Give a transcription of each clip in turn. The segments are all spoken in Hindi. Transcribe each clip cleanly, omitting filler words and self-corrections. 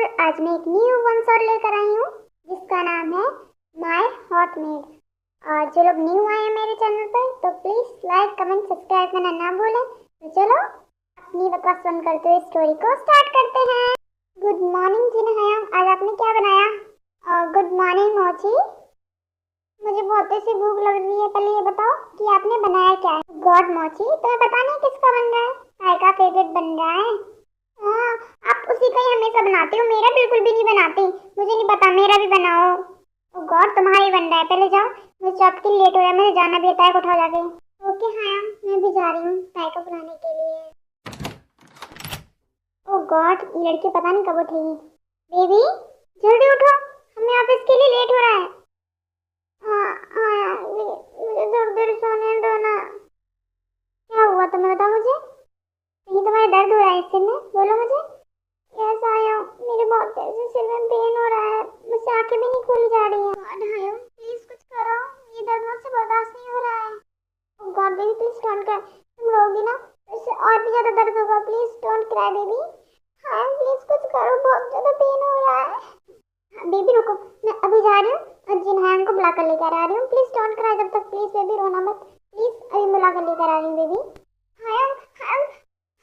आज मैं एक न्यू वन शॉट लेकर आई हूँ जिसका नाम है माय हॉट मेड। और जो लोग न्यू आए हैं मेरे चैनल पर तो प्लीज लाइक कमेंट सब्सक्राइब करना ना भूलें। तो चलो अपनी बकवास बंद करते हुए स्टोरी को स्टार्ट करते हैं। गुड मॉर्निंग जिन हयाम, आज आपने क्या बनाया? गुड मॉर्निंग मोची, मुझे बहुत सी भूख लग रही है। पहले ये बताओ कि आपने बनाया क्या है? गॉड मोची, तुम्हें पता नहीं किसका बन रहा है? काय का फेवरेट बन रहा है। हाँ, आप उसी का ही हमेशा बनाते हो, मेरा बिल्कुल भी नहीं बनाते। मुझे नहीं पता, मेरा भी बनाओ। ओ गॉड, तुम्हारा ही बन रहा है। पहले जाओ, मुझे जॉब के लिए लेट हो रहा है, मुझे जाना भी है। ताय को उठाओ जाके। ओके हाँ, मैं भी जा रही हूँ ताय को बुलाने के लिए। ओ गॉड, ये लड़की पता नहीं कब उठेगी। बेबी जल्दी उठो, हमें ऑफिस के लिए लेट हो रहा है। हाँ हाँ यार, मुझे थोड़ी देर सोने दो ना। क्या हुआ तुम्हें, बताओ मुझे। कहीं तुम्हारे दर्द हो रहा है इस सिर में? बोलो मुझे। यस आया, मेरे बहुत तेज से सिर में पेन हो रहा है, मुझसे आंखें भी नहीं खोली जा रही हैं। आया प्लीज कुछ करो, ये दर्द मुझसे बर्दाश्त नहीं हो रहा है। Oh god baby please don't cry, तुम रोगी ना तो इससे और भी ज्यादा दर्द होगा। Please don't cry baby. हाँ प्लीज कुछ करो, बहुत ज्यादा पेन हो रहा है। बेबी रुको, मैं अभी जा रही हूँ और जिन्हान को बुला कर लेकर आ रही हूँ। प्लीज डोंट क्राई जब तक। प्लीज बेबी रोना मत, प्लीज अभी बुला कर लेकर आ रही हूँ बेबी। हाय हाय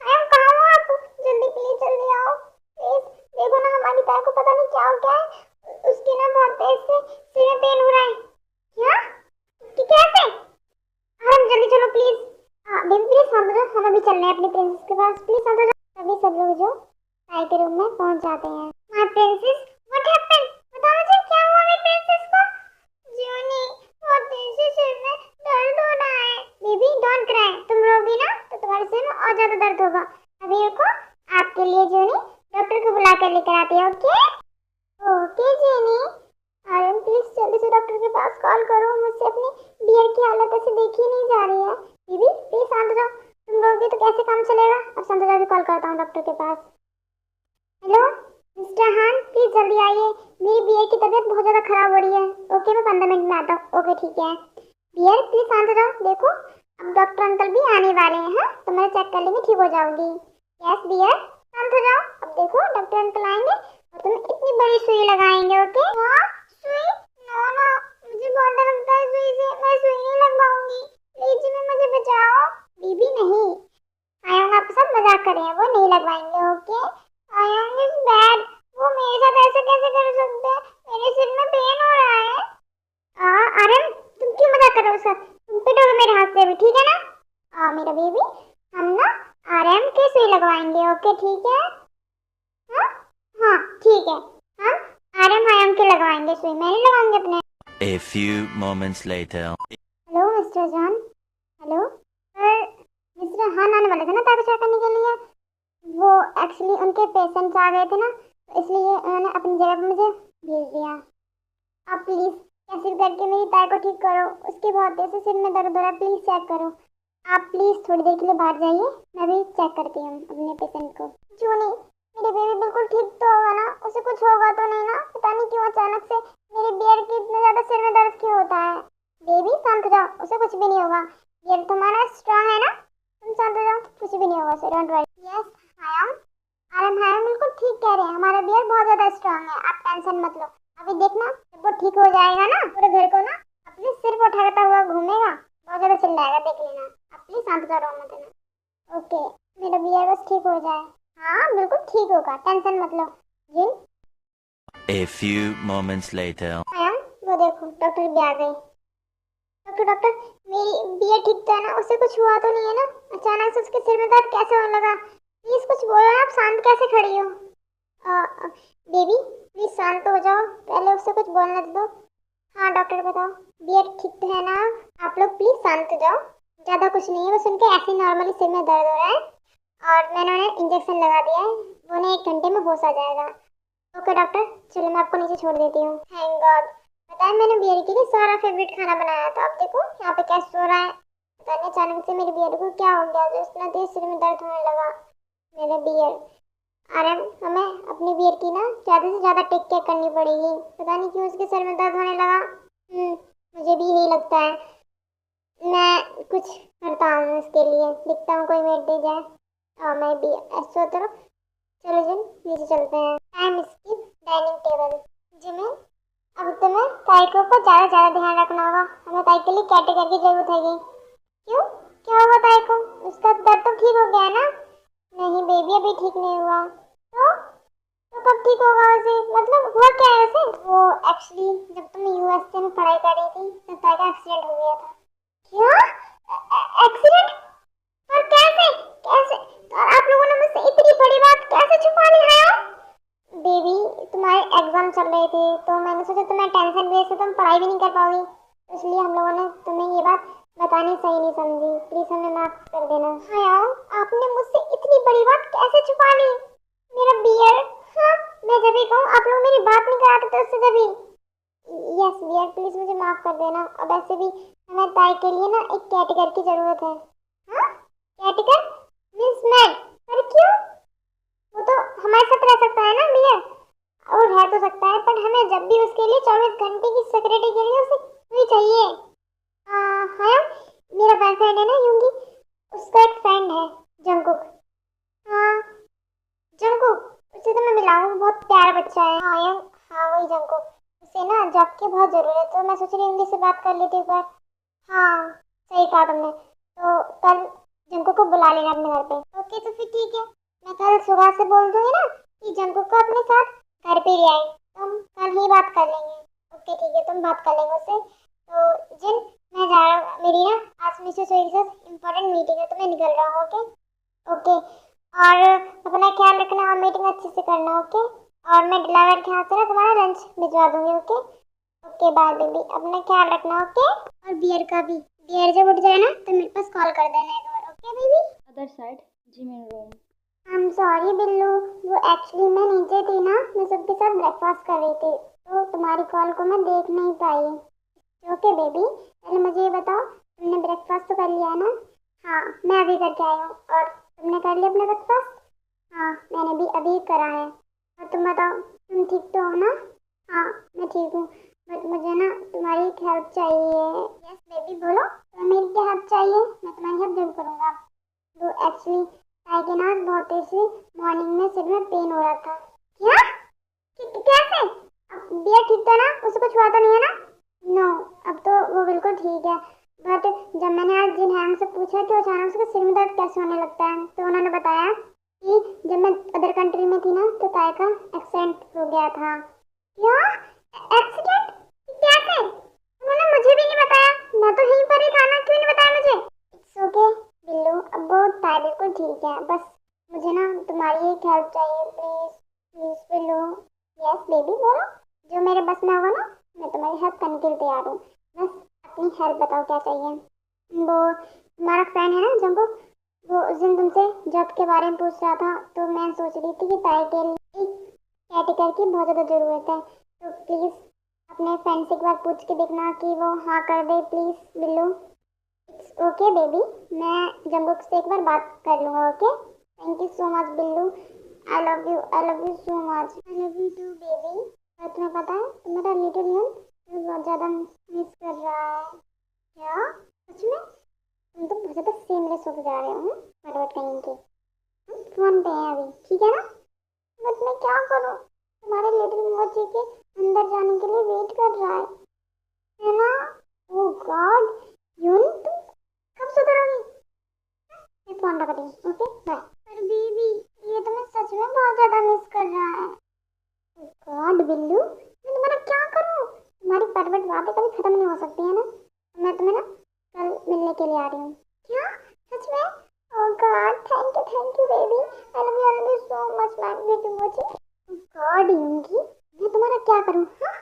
हाय, कहाँ हो आप? जल्दी प्लीज जल्दी आओ प्लीज। देखो ना हमारी ताई को पता नहीं क्या हो गया है, उसके ना बहुत तेज से सिर में पेन हो रहा है। क्या कि कैसे? हम जल्दी चलो प्लीज। हाँ बेबी प्लीज समझ जाओ, हम अभी चल रहे हैं अपनी प्रिंसेस के पास। प्लीज समझ जाओ। तभी सब लोग जो ताई के रूम में पहुंच जाते हैं। माय प्रिंसेस व्हाट हैपेंड, बताओ मुझे क्या हुआ मेरी प्रिंसेस को? जूनी बहुत तेज से सिर में दर्द हो रहा है। बेबी डोंट क्राई, तुम रोगी ना तो तुम्हारे सिर में और ज्यादा दर्द होगा। अभी रुको, आपके लिए जूनी डॉक्टर को बुला कर लेकर आती है। Okay okay Juni. Aryan please जल्दी से डॉक्टर के पास कॉल करो, मुझसे अपनी बियर की हालत ऐसे देखी नहीं जा रही है। बेबी प्लीज शांत जाओ, तुम रोगी तो कैसे काम चलेगा। अब शांत जाओ, कॉल करता हूँ डॉक्टर के पास। हेलो मिस्टर हान, प्लीज जल्दी आइए, मेरी बियर की तबीयत बहुत ज्यादा खराब हो रही है। ओके मैं 15 मिनट में आता हूँ। ओके ठीक है। बियर प्लीज शांत जाओ, देखो अब डॉक्टर अंकल भी आने वाले हैं। हाँ तो मैं चेक कर लेंगे, ठीक हो जाओगी। यस बियर शांत हो जाओ। अब देखो डॉक्टर अंकल आएंगे और तुम्हें इतनी बड़ी सुई लगाएंगे। ओके हाँ सुई? नो नो, मुझे बहुत डर लगता है सुई से, मैं सुई नहीं लगवाऊंगी। प्लीज जी मुझे बचाओ। बीबी नहीं, आयंग आपके साथ मजाक कर रहे हैं, वो नहीं लगवाएंगे। ओके आयंग इज बैड, वो मेरे साथ ऐसे कैसे कर सकते हैं, मेरे सिर में पेन हो रहा है। आर्यन तुम क्यों मजाक कर रहे हो उसका? तुम पिटोगे मेरे हाथ से भी, ठीक है ना? मेरा बेबी, हम ना आर्यन के सुई लगवाएंगे। ओके ठीक है। हाँ हाँ ठीक है, हम आर्यन के लगवाएंगे सुई, मैं नहीं लगाऊंगी अपने। A few moments later. Hello mister John. Hello sir, mister हान आने वाले थे ना ताकि चेक करने के लिए। वो एक्चुअली उनके पेशेंट्स आ गए थे ना, तो इसलिए उन्होंने अपनी जगह पर मुझे भेज दिया। आप प्लीज कैसे भी करके मेरी ताई को ठीक करो, उसके बहुत देर से सिर में दर्द हो रहा है। प्लीज चेक करो। आप प्लीज थोड़ी देर के लिए बाहर जाइए, मैं भी चेक करती हूँ अपने पेशेंट को। क्यों नहीं, मेरे बेबी बिल्कुल ठीक तो होगा ना? उसे कुछ होगा तो नहीं ना? पता नहीं क्यों अचानक से मेरी बियर की इतना ज्यादा सिर में दर्द क्यों होता है। बेबी शांत हो जाओ, उसे कुछ भी नहीं होगा। बियर तुम्हारा स्ट्रांग है ना, तुम शांत हो जाओ, कुछ भी नहीं होगा उसे, don't worry. Yes I am बिल्कुल ठीक कह रहे हैं, हमारा बियर बहुत ज्यादा स्ट्रांग है, आप टेंशन मत लो। अभी देखना जब वो ठीक हो जाएगा ना, पूरे घर को ना अपने सिर पर उठाता हुआ घूमेगा, बहुत ज्यादा चिल्लाएगा, देख लेना। आप प्लीज शांत हो जाओ, मत देना। ओके मेरा बियर बस ठीक हो जाए। हाँ बिल्कुल ठीक होगा, टेंशन मत लो। जिन A few moments later. आया, वो देखो डॉक्टर भी आ गए। डॉक्टर डॉक्टर मेरी बियर ठीक तो है ना, उसे कुछ हुआ तो नहीं है ना? अचानक से उसके सिर में दर्द कैसे होने लगा? प्लीज कुछ बोलो, आप शांत कैसे खड़ी हो? बेबी प्लीज शांत हो जाओ, पहले उसे कुछ बोलने दो। हाँ डॉक्टर बताओ, बियर ठीक तो है ना? आप लोग प्लीज शांत हो जाओ, ज्यादा कुछ नहीं है, बस उनके ऐसे नॉर्मली सिर में दर्द हो रहा है और मैंने उन्हें इंजेक्शन लगा दिया है, वो उन्हें 1 घंटे में होश आ जाएगा। ओके डॉक्टर, चलो मैं आपको नीचे छोड़ देती हूँ। Thank God. पता है मैंने बियर के लिए सारा फेवरेट खाना बनाया था, अब देखो यहाँ पे कैसे सो रहा है। पता नहीं अचानक से मेरे बियर को क्या हो गया जो इतना तेज सिर में दर्द होने लगा। मेरे बियर, अरे हमें अपनी बियर की ना ज़्यादा से ज़्यादा टेक केयर करनी पड़ेगी, पता नहीं क्यों उसके सर में दर्द होने लगा। मुझे भी यही लगता है, मैं कुछ करता हूँ उसके लिए, दिखता हूँ कोई मेड दे जाए। मैं भी ऐसा तो चलो जिन नीचे चलते हैं। Time skip dining table. Jimin, अब तुम्हें ताइको पर ज्यादा ध्यान रखना होगा। हमें ताई के लिए केयरटेकर की जरूरत है। क्यों, क्या हुआ ताई को? उसका दर्द तो ठीक हो गया है ना? नहीं बेबी, अभी ठीक नहीं हुआ। तो कब ठीक होगा वैसे? मतलब हुआ क्या है वैसे? वो एक्चुअली जब तुम यूएसए में पढ़ाई कर रही थी तो ताई का एक्सीडेंट हो गया था। क्या एक्सीडेंट? और कैसे? कैसे? और आप लोगों ने मुझसे इतनी बड़ी बात कैसे छुपा ली है यार? बेबी, तुम्हारे एग्जाम चल रहे थे तो मैंने सोचा तुम्हें टेंशन भी है, तुम पढ़ाई भी नहीं कर पाओगी, तो इसलिए हम लोगों ने तुम्हें ये बात बतानी सही नहीं समझी। प्लीज हमें माफ कर देना। हाँ यार, आपने मुझसे इतनी बड़ी बात कैसे छुपा ली? मेरा बियर। हाँ, मैं जब भी कहूँ आप लोग मेरी बात नहीं कराते तो उससे जब भी। यस बियर, प्लीज मुझे माफ कर देना। अब ऐसे भी हमें ताई के लिए ना एक कैटेगर की जरूरत है। हाँ, कैटेगर मींस मैन। पर क्यों? वो तो हमारे साथ रह सकता है ना बियर, और रह तो सकता है, पर हमें जब भी उसके लिए 24 घंटे की सिक्योरिटी के लिए उसे कोई चाहिए। हाँ, मेरा बॉयफ्रेंड है ना युंगी, उसका एक फ्रेंड है जंगकुक। हाँ, जंगकुक, उसे तो मैं मिलाऊं, बहुत प्यारा बच्चा है। हाँ यंग, हाँ वही जंगकुक। उसे ना जॉब की बहुत जरूरत है, तो मैं सोच रही हूँ युंगी से बात कर लेती एक बार। हाँ, सही कहा तुमने। तो कल जंगकुक को बुला लेना अपने घर पे। ओके, तो फिर ठीक है, मैं कल सुबह से बोल दूंगी ना कि जंगकुक को अपने साथ घर पे ले आए, तो हम कल ही बात कर लेंगे। ओके ठीक है, तुम बात कर लेंगे उससे। तो जिन, मैं जा रहा हूँ, मेरी ना आज मिसेस सोई के साथ इम्पोर्टेंट मीटिंग है, तो मैं निकल रहा हूँ। ओके ओके, और अपना ख्याल रखना और मीटिंग अच्छे से करना। ओके, और मैं डिलीवर के हाथ से ना तुम्हारा लंच भिजवा दूंगी। ओके ओके, बाय बेबी, अपना ख्याल रखना। ओके, और बियर का भी, बियर जब उठ जाए ना तो मेरे पास कॉल कर देना एक बार। Okay baby. Other side Jimin room. I am sorry Billu, वो एक्चुअली मैं नीचे थी ना, मैं सबके साथ ब्रेकफास्ट कर रही थी, तो तुम्हारी कॉल को मैं देख नहीं पाई। ओके बेबी, पहले मुझे ये बताओ, तुमने ब्रेकफास्ट तो कर लिया है ना? हाँ, मैं अभी करके आई हूँ। और तुमने कर लिया अपना ब्रेकफास्ट? हाँ, मैंने भी अभी करा है। और तुम बताओ, तुम ठीक तो हो ना? हाँ, मैं ठीक हूँ, बट मुझे ना तुम्हारी हेल्प चाहिए। यस बेबी, बोलो तुम्हें मेरी क्या हेल्प चाहिए? मैं तुम्हारी हेल्प जरूर करूँगा। वो एक्चुअली ताई के ना बहुत तेज से मॉर्निंग में सिर में पेन हो रहा था। क्या? कैसे? अब बियर ठीक था ना, उसे कुछ हुआ तो नहीं है ना? नो, अब तो वो बिल्कुल ठीक है, बट जब मैंने आज जिन हैंग से पूछा कि अचानक से सिर में दर्द कैसे होने लगता है, तो उन्होंने बताया कि जब मैं अदर कंट्री में थी ना तो ताई का एक्सीडेंट हो गया था। क्या एक्सीडेंट? कैसे? उन्होंने मुझे भी नहीं बताया, मैं तो यहीं पर ही था ना, क्यों नहीं बताया मुझे? इट्स ओके बिल्लू, अब वो ताई बिल्कुल ठीक है, बस मुझे ना तुम्हारी एक हेल्प चाहिए, please please Billu. Yes baby, बोलो, जो मेरे बस में होगा ना मैं तुम्हारी हेल्प करने के लिए तैयार हूँ, बस अपनी हेल्प बताओ क्या चाहिए। वो तुम्हारा फ्रेंड है ना जंगकुक, वो उस दिन तुमसे जॉब के बारे में पूछ रहा था, तो मैं सोच रही थी कि ताई के लिए एक कैटेगर की बहुत ज़्यादा ज़रूरत है, तो प्लीज़ अपने फ्रेंड से एक बार पूछ के देखना कि वो हाँ कर दे please Billu. It's okay baby, मैं जंगकुक से एक बार बात कर लूँगा। Okay, thank you so much Billu, I love you so much. I love you too baby. और तुम्हें पता है तुम्हारा लिटिल वन बहुत ज़्यादा मिस कर रहा है। क्या सच में? तुम तो बहुत ज़्यादा सेमलेस होते जा रहे हो, फटाफट कहीं के। हम फोन पे हैं अभी, ठीक है ना? बट मैं क्या करूँ, तुम्हारे लिटिल मोची के अंदर जाने के लिए वेट कर रहा है ना? ओह गॉड, यून तुम कब सुधरोगी? मैं फोन रख रही हूँ। Okay bye. पर बेबी, ये तो मैं सच में बहुत ज़्यादा मिस कर रहा है। गॉड बिल्लू, मैं तुम्हारा क्या करूं? तुम्हारी परवट बातें कभी खत्म नहीं हो सकती है ना, तो मैं तुम्हें ना कल मिलने के लिए आ रही हूँ। क्या सच में? Oh god, thank you baby, I love you so much my baby mochi. God Yoongi, मैं तुम्हारा क्या करूं? हाँ,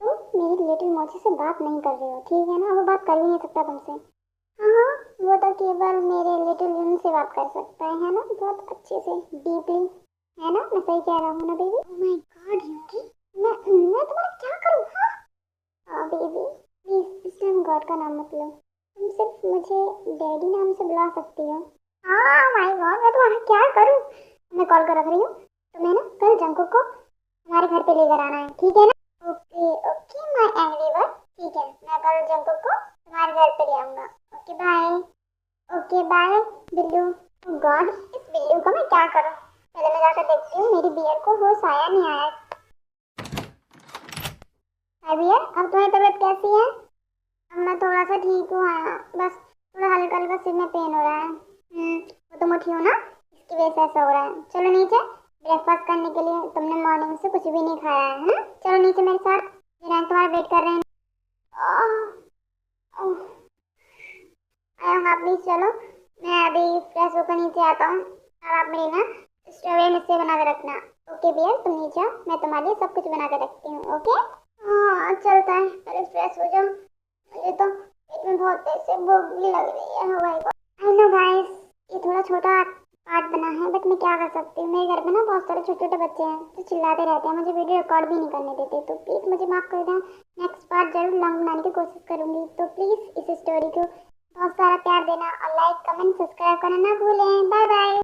तुम मेरी लिटिल मोची से बात नहीं कर रही हो, ठीक है ना? वो बात कर ही नहीं सकता तुमसे। हाँ, वो तो केवल मेरे लिटिल यून से बात कर सकता है ना, बहुत अच्छे से डीपली, है ना? मैं सही कह रहा हूँ ना baby? Oh my God Yoongi, मैं तुम्हारा क्या करूँ? हाँ बेबी, प्लीज इस टाइम गॉड का नाम मत लो, तुम सिर्फ मुझे डैडी नाम से बुला सकती हो। हाँ माय गॉड, मैं तुम्हारा क्या करूँ? मैं कॉल कर रख रही हूँ, तो मैं ना कल जंकुक को हमारे घर पे लेकर आना है, ठीक है ना? Okay okay my angry bird, ठीक है, मैं कल जंकुक को तुम्हारे घर पे ले आऊँगा। Okay bye. Okay bye Billu. God, इस बिल्लू को मैं क्या करूँ? पहले मैं जाकर देखती हूँ मेरी बियर को होश आया नहीं आया। हाय भैया, अब तुम्हारी तबीयत कैसी है? अब मैं थोड़ा सा ठीक हूँ। हाँ, बस थोड़ा हल्का हल्का सिर में पेन हो रहा है। वो तुम उठी हो ना, इसकी वजह से ऐसा हो रहा है। चलो नीचे, ब्रेकफास्ट करने के लिए तुमने मॉर्निंग से कुछ भी नहीं खाया है, हाँ? चलो नीचे मेरे साथ, मेरे तुम्हारा वेट कर रहे हैं। आह, आह, हाँ प्लीज चलो, मैं अभी फ्रेश होकर नीचे आता हूँ। और आप मेरी ना स्ट्रॉबेरी मिक्स बना के रखना। ओके भैया, तुम नीचे आओ, मैं तुम्हारे लिए सब कुछ बना के रखती हूँ। ओके, हाँ चलता है, पहले फ्रेश हो जाओ। मुझे तो पेट में बहुत तेज से भूख भी लग रही है। भाई आई नो गाइस, ये थोड़ा छोटा पार्ट बना है, बट मैं क्या कर सकती हूँ। मेरे घर में ना बहुत सारे छोटे छोटे बच्चे हैं जो चिल्लाते रहते हैं, मुझे वीडियो रिकॉर्ड भी नहीं करने देते। तो प्लीज़ मुझे माफ़ कर दें, नेक्स्ट पार्ट जरूर लॉन्ग बनाने की कोशिश करूँगी। तो प्लीज़ इस स्टोरी को बहुत सारा प्यार देना और लाइक कमेंट सब्सक्राइब करना ना भूलें। Bye bye.